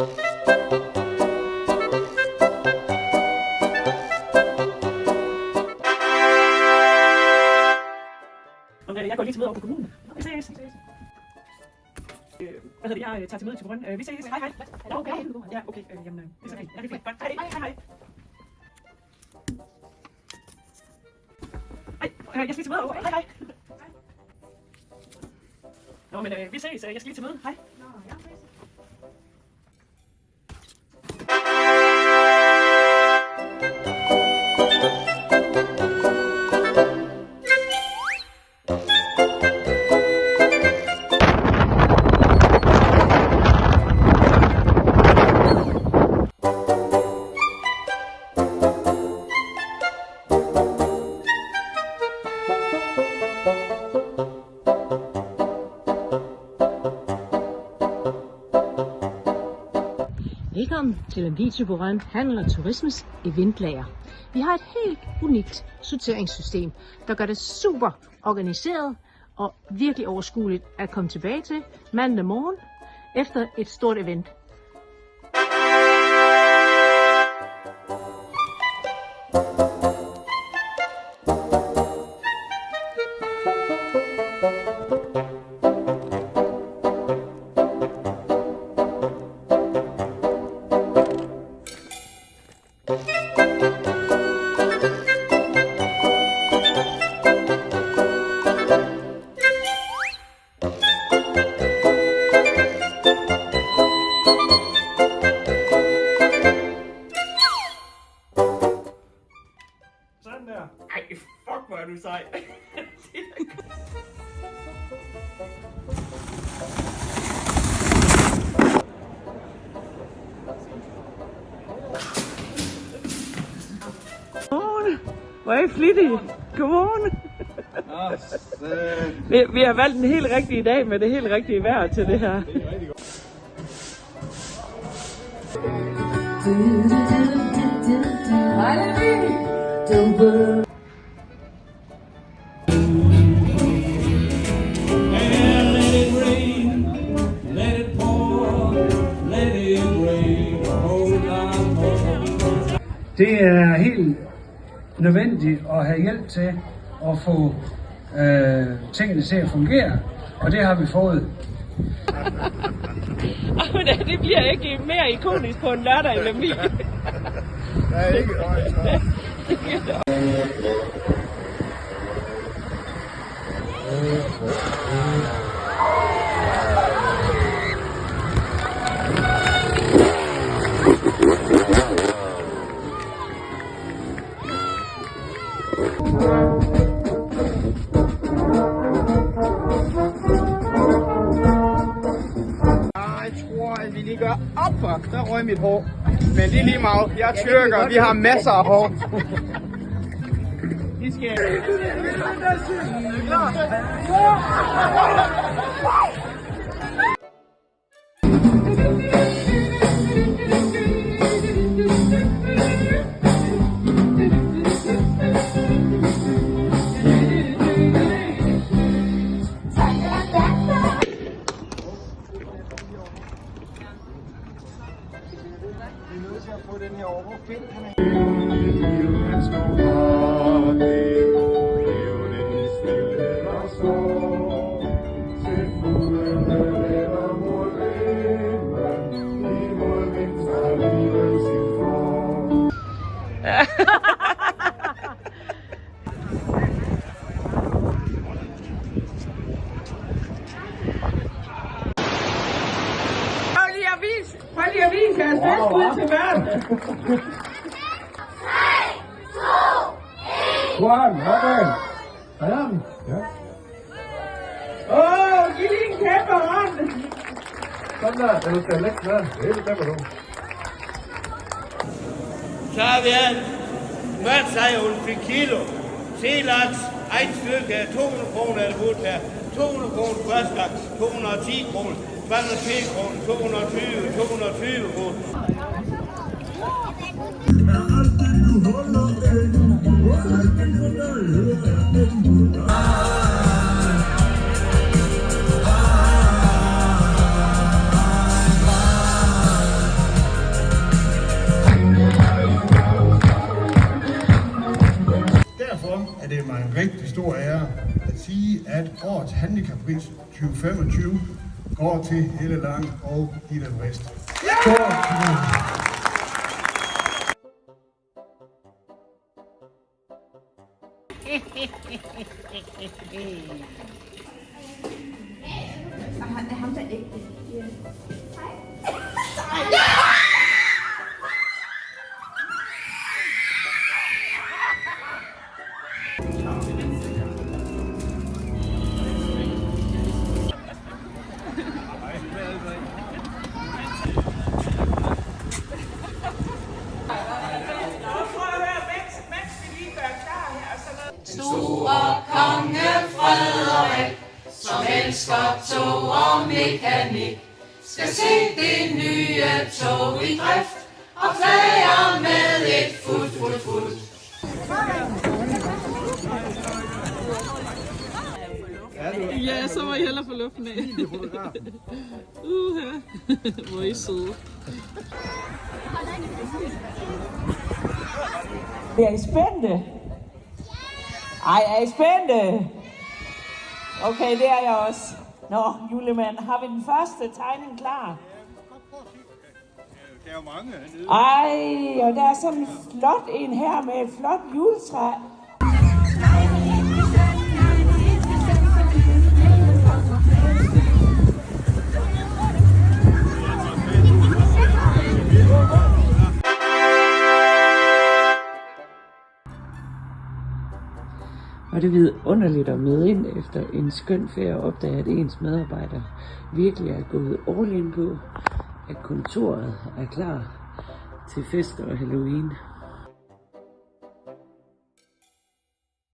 Jeg går lige til møde over på kommunen. Vi ses. Hvad hedder det? Jeg tager til møde til Brøn. Vi ses. Hej, hej. Ja, okay. Ja, okay. Jamen, det er så fint. Ja, det er fint. Godt. Hej, hej, hej. Hej, jeg skal lige til møde over. Hej, hej. Nå, men vi ses. Jeg skal lige til møde. Hej. Velkommen til Lemvig Bornholm Handel og Turismes eventlager. Vi har et helt unikt sorteringssystem, der gør det super organiseret og virkelig overskueligt at komme tilbage til mandag morgen efter et stort event. Sådan der. Ej, fuck, hvor er du sej. Godmorgen. Hvor er I flittige. Godmorgen. Vi har valgt en helt rigtig dag med det helt rigtige vejr til det her. Det er helt nødvendigt at have hjælp til at få tingene til at fungere, og det har vi fået. Det bliver ikke mere ikonisk på en lørdag i Lemvig. Nej, ikke øjne. Vi lige gør op for. Der røg mit hår. Men det er lige meget. Jeg er tyrker. Vi har masser af hår. Vi skal... Vi er nødt til at få den her over. Find han er. Prøv lige at vise jeres bedste bud til verden. 3, 2, 1. Okay. Sådan. Ja. Giv lige en kæmpe hånd. Sådan der. Du skal lægge der. Det er du. Så har vi en mørtsejl per kilo. Selaks, et stykke 200 kroner er det budt her. 200 kroner førstlaks, 210 kroner. 210 kroner, 220, 220 kroner. en rigtig stor ære at sige, at årets handicappris 2025 går til Helle Lang og Ida Brist. Ham der ikke. Store konge Frederik, som elsker tog og mekanik, skal se det nye tog i drift og flager med et fut. Ja, så må I hellere få luften af. Hvor er I søde. Er I spændte? Ej, er I spændte? Okay, det er jeg også. Nå, julemand, har vi den første tegning klar? Der er jo mange hernede. Ej, og der er sådan en flot en her med et flot juletræ. Og det er vidunderligt at møde ind efter en skøn ferie og opdage, at ens medarbejdere virkelig er gået all in på, at kontoret er klar til fest og Halloween.